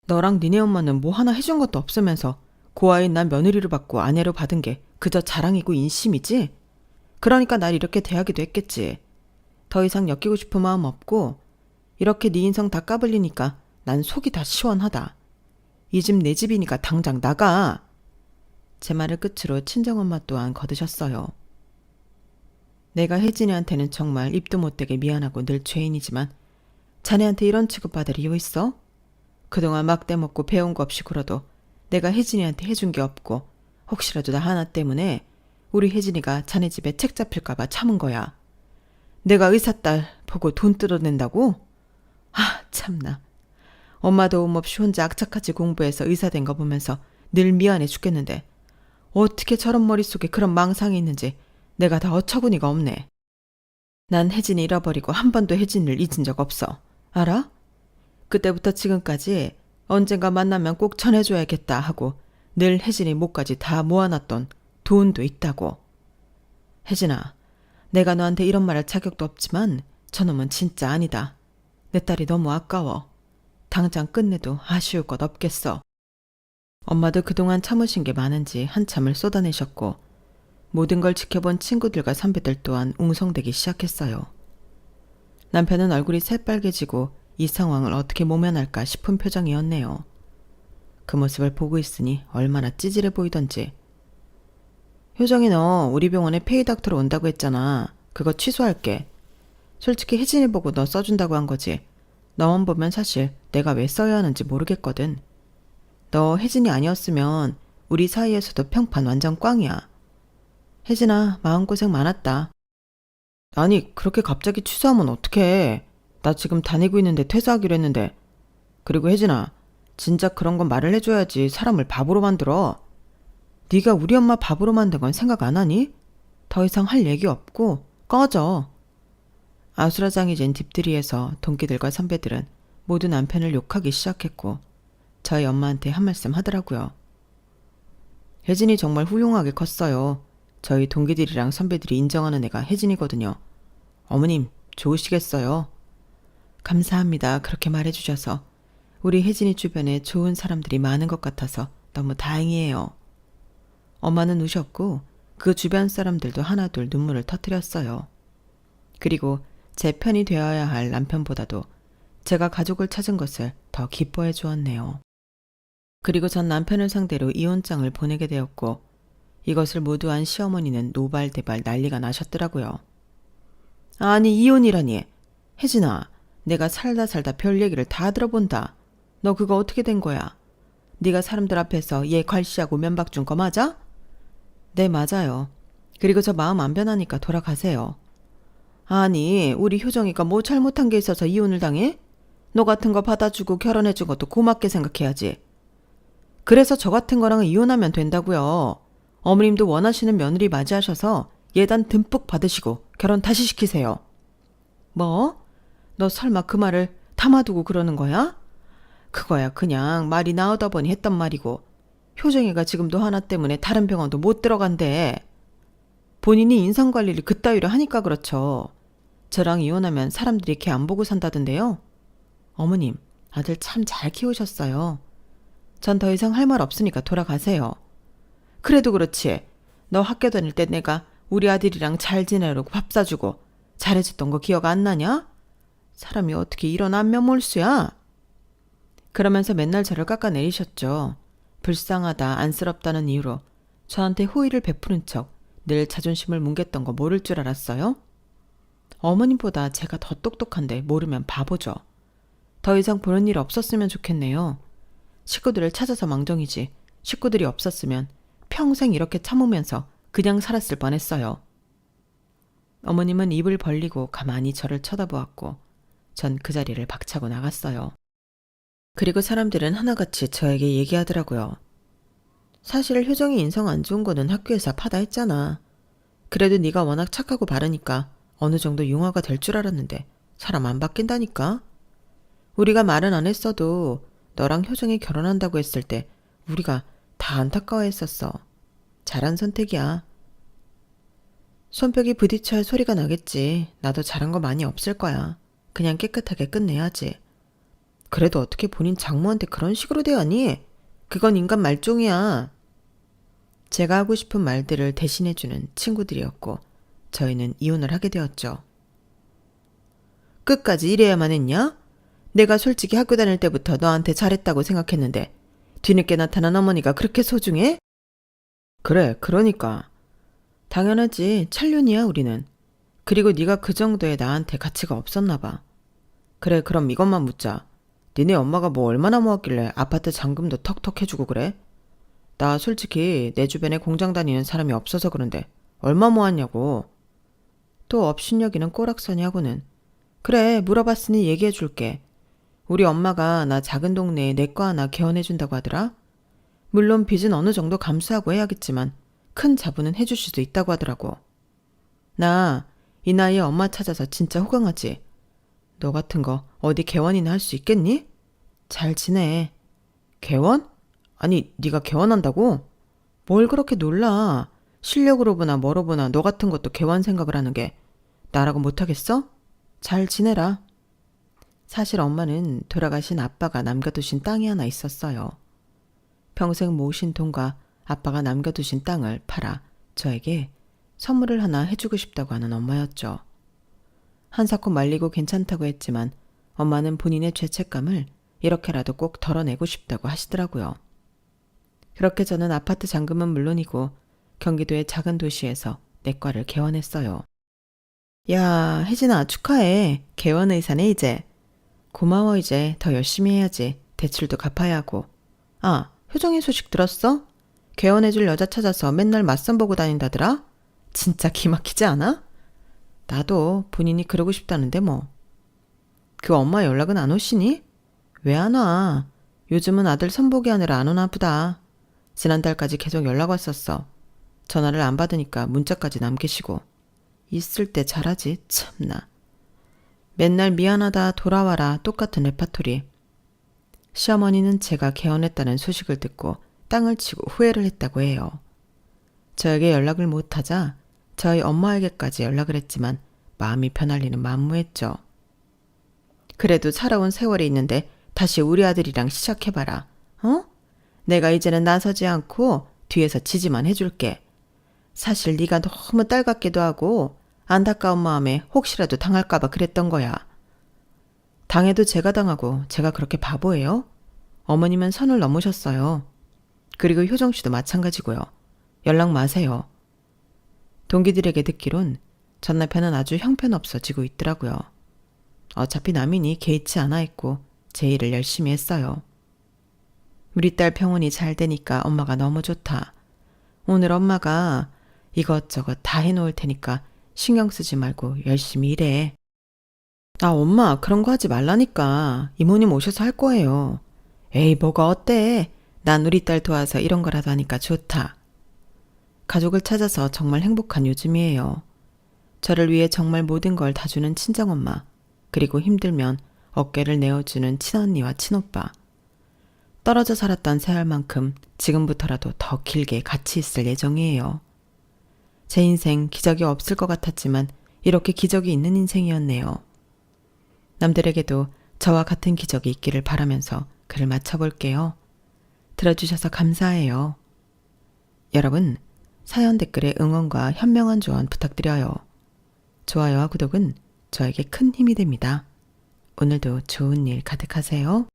너랑 니네 엄마는 뭐 하나 해준 것도 없으면서 고아인 난 며느리를 받고 아내로 받은 게 그저 자랑이고 인심이지? 그러니까 날 이렇게 대하기도 했겠지. 더 이상 엮이고 싶은 마음 없고 이렇게 네 인성 다 까불리니까 난 속이 다 시원하다. 이 집 내 집이니까 당장 나가. 제 말을 끝으로 친정엄마 또한 거드셨어요. 내가 혜진이한테는 정말 입도 못되게 미안하고 늘 죄인이지만 자네한테 이런 취급받을 이유 있어? 그동안 막대 먹고 배운 거 없이 굴어도 내가 혜진이한테 해준 게 없고 혹시라도 나 하나 때문에 우리 혜진이가 자네 집에 책 잡힐까 봐 참은 거야. 내가 의사딸 보고 돈 뜯어낸다고? 아 참나. 엄마 도움 없이 혼자 악착같이 공부해서 의사 된 거 보면서 늘 미안해 죽겠는데 어떻게 저런 머릿속에 그런 망상이 있는지 내가 다 어처구니가 없네. 난 혜진이 잃어버리고 한 번도 혜진을 잊은 적 없어. 알아? 그때부터 지금까지 언젠가 만나면 꼭 전해줘야겠다 하고 늘 혜진이 목까지 다 모아놨던 돈도 있다고. 혜진아, 내가 너한테 이런 말 할 자격도 없지만 저놈은 진짜 아니다. 내 딸이 너무 아까워. 당장 끝내도 아쉬울 것 없겠어. 엄마도 그동안 참으신 게 많은지 한참을 쏟아내셨고 모든 걸 지켜본 친구들과 선배들 또한 웅성대기 시작했어요. 남편은 얼굴이 새빨개지고 이 상황을 어떻게 모면할까 싶은 표정이었네요. 그 모습을 보고 있으니 얼마나 찌질해 보이던지. 효정이 너 우리 병원에 페이닥터로 온다고 했잖아. 그거 취소할게. 솔직히 혜진이 보고 너 써준다고 한 거지. 너만 보면 사실 내가 왜 써야 하는지 모르겠거든. 너 혜진이 아니었으면 우리 사이에서도 평판 완전 꽝이야. 혜진아, 마음고생 많았다. 아니, 그렇게 갑자기 취소하면 어떡해. 나 지금 다니고 있는데 퇴사하기로 했는데. 그리고 혜진아, 진짜 그런 건 말을 해줘야지 사람을 바보로 만들어. 네가 우리 엄마 바보로 만든 건 생각 안 하니? 더 이상 할 얘기 없고 꺼져. 아수라장이 진 딥들이에서 동기들과 선배들은 모두 남편을 욕하기 시작했고 저희 엄마한테 한 말씀 하더라고요. 혜진이 정말 훌륭하게 컸어요. 저희 동기들이랑 선배들이 인정하는 애가 혜진이거든요. 어머님 좋으시겠어요? 감사합니다. 그렇게 말해주셔서 우리 혜진이 주변에 좋은 사람들이 많은 것 같아서 너무 다행이에요. 엄마는 우셨고 그 주변 사람들도 하나둘 눈물을 터뜨렸어요. 그리고 제 편이 되어야 할 남편보다도 제가 가족을 찾은 것을 더 기뻐해 주었네요. 그리고 전 남편을 상대로 이혼장을 보내게 되었고 이것을 모두 안 시어머니는 노발대발 난리가 나셨더라고요. 아니 이혼이라니. 혜진아, 내가 살다 별 얘기를 다 들어본다. 너 그거 어떻게 된 거야? 네가 사람들 앞에서 얘 괄시하고 면박 준 거 맞아? 네, 맞아요. 그리고 저 마음 안 변하니까 돌아가세요. 아니, 우리 효정이가 뭐 잘못한 게 있어서 이혼을 당해? 너 같은 거 받아주고 결혼해준 것도 고맙게 생각해야지. 그래서 저 같은 거랑 이혼하면 된다고요. 어머님도 원하시는 며느리 맞이하셔서 예단 듬뿍 받으시고 결혼 다시 시키세요. 뭐? 너 설마 그 말을 담아두고 그러는 거야? 그거야 그냥 말이 나오다 보니 했단 말이고 효정이가 지금도 하나 때문에 다른 병원도 못 들어간대. 본인이 인상관리를 그따위로 하니까 그렇죠. 저랑 이혼하면 사람들이 걔 안 보고 산다던데요. 어머님, 아들 참 잘 키우셨어요. 전 더 이상 할 말 없으니까 돌아가세요. 그래도 그렇지. 너 학교 다닐 때 내가 우리 아들이랑 잘 지내려고 밥 사주고 잘해줬던 거 기억 안 나냐? 사람이 어떻게 이런 안면몰수야? 그러면서 맨날 저를 깎아내리셨죠. 불쌍하다, 안쓰럽다는 이유로 저한테 호의를 베푸는 척 늘 자존심을 뭉갰던 거 모를 줄 알았어요? 어머님보다 제가 더 똑똑한데 모르면 바보죠. 더 이상 보는 일 없었으면 좋겠네요. 식구들을 찾아서 망정이지 식구들이 없었으면 평생 이렇게 참으면서 그냥 살았을 뻔했어요. 어머님은 입을 벌리고 가만히 저를 쳐다보았고 전 그 자리를 박차고 나갔어요. 그리고 사람들은 하나같이 저에게 얘기하더라고요. 사실 효정이 인성 안 좋은 거는 학교에서 파다했잖아. 그래도 네가 워낙 착하고 바르니까 어느 정도 융화가 될 줄 알았는데 사람 안 바뀐다니까. 우리가 말은 안 했어도 너랑 효정이 결혼한다고 했을 때 우리가 다 안타까워했었어. 잘한 선택이야. 손뼉이 부딪혀야 소리가 나겠지. 나도 잘한 거 많이 없을 거야. 그냥 깨끗하게 끝내야지. 그래도 어떻게 본인 장모한테 그런 식으로 대하니? 그건 인간 말종이야. 제가 하고 싶은 말들을 대신해주는 친구들이었고 저희는 이혼을 하게 되었죠. 끝까지 이래야만 했냐? 내가 솔직히 학교 다닐 때부터 너한테 잘했다고 생각했는데 뒤늦게 나타난 어머니가 그렇게 소중해? 그래, 그러니까. 당연하지. 찰륜이야, 우리는. 그리고 네가 그 정도의 나한테 가치가 없었나 봐. 그래, 그럼 이것만 묻자. 니네 엄마가 뭐 얼마나 모았길래 아파트 잔금도 턱턱 해주고 그래? 나 솔직히 내 주변에 공장 다니는 사람이 없어서 그런데 얼마 모았냐고. 또 업신여기는 꼬락서니 하고는. 그래, 물어봤으니 얘기해줄게. 우리 엄마가 나 작은 동네에 내과 하나 개원해준다고 하더라. 물론 빚은 어느 정도 감수하고 해야겠지만 큰 자부는 해줄 수도 있다고 하더라고. 나 이 나이에 엄마 찾아서 진짜 호강하지. 너 같은 거 어디 개원이나 할 수 있겠니? 잘 지내. 개원? 아니, 네가 개원한다고? 뭘 그렇게 놀라. 실력으로 보나 뭐로 보나 너 같은 것도 개원 생각을 하는 게 나라고 못하겠어? 잘 지내라. 사실 엄마는 돌아가신 아빠가 남겨두신 땅이 하나 있었어요. 평생 모으신 돈과 아빠가 남겨두신 땅을 팔아 저에게 선물을 하나 해주고 싶다고 하는 엄마였죠. 한사코 말리고 괜찮다고 했지만 엄마는 본인의 죄책감을 이렇게라도 꼭 덜어내고 싶다고 하시더라고요. 그렇게 저는 아파트 잔금은 물론이고 경기도의 작은 도시에서 내과를 개원했어요. 야, 혜진아, 축하해. 개원 의사네 이제. 고마워. 이제 더 열심히 해야지. 대출도 갚아야 하고. 아, 효정이 소식 들었어? 개원해줄 여자 찾아서 맨날 맞선 보고 다닌다더라? 진짜 기막히지 않아? 나도 본인이 그러고 싶다는데 뭐. 그 엄마 연락은 안 오시니? 왜 안 와? 요즘은 아들 선보기 하느라 안 오나 보다. 지난달까지 계속 연락 왔었어. 전화를 안 받으니까 문자까지 남기시고. 있을 때 잘하지, 참나. 맨날 미안하다, 돌아와라, 똑같은 레파토리. 시어머니는 제가 개원했다는 소식을 듣고 땅을 치고 후회를 했다고 해요. 저에게 연락을 못하자 저희 엄마에게까지 연락을 했지만 마음이 편할 리는 만무했죠. 그래도 살아온 세월이 있는데 다시 우리 아들이랑 시작해봐라. 어? 내가 이제는 나서지 않고 뒤에서 지지만 해줄게. 사실 네가 너무 딸 같기도 하고 안타까운 마음에 혹시라도 당할까봐 그랬던 거야. 당해도 제가 당하고 제가 그렇게 바보예요? 어머님은 선을 넘으셨어요. 그리고 효정 씨도 마찬가지고요. 연락 마세요. 동기들에게 듣기론 전 남편은 아주 형편없어지고 있더라고요. 어차피 남이니 개의치 않아 했고 제 일을 열심히 했어요. 우리 딸 병원이 잘 되니까 엄마가 너무 좋다. 오늘 엄마가 이것저것 다 해놓을 테니까 신경 쓰지 말고 열심히 일해. 아, 엄마 그런 거 하지 말라니까. 이모님 오셔서 할 거예요. 에이, 뭐가 어때? 난 우리 딸 도와서 이런 거라도 하니까 좋다. 가족을 찾아서 정말 행복한 요즘이에요. 저를 위해 정말 모든 걸 다 주는 친정엄마, 그리고 힘들면 어깨를 내어주는 친언니와 친오빠. 떨어져 살았던 세월만큼 지금부터라도 더 길게 같이 있을 예정이에요. 제 인생 기적이 없을 것 같았지만 이렇게 기적이 있는 인생이었네요. 남들에게도 저와 같은 기적이 있기를 바라면서 글을 마쳐볼게요. 들어주셔서 감사해요. 여러분, 사연 댓글에 응원과 현명한 조언 부탁드려요. 좋아요와 구독은 저에게 큰 힘이 됩니다. 오늘도 좋은 일 가득하세요.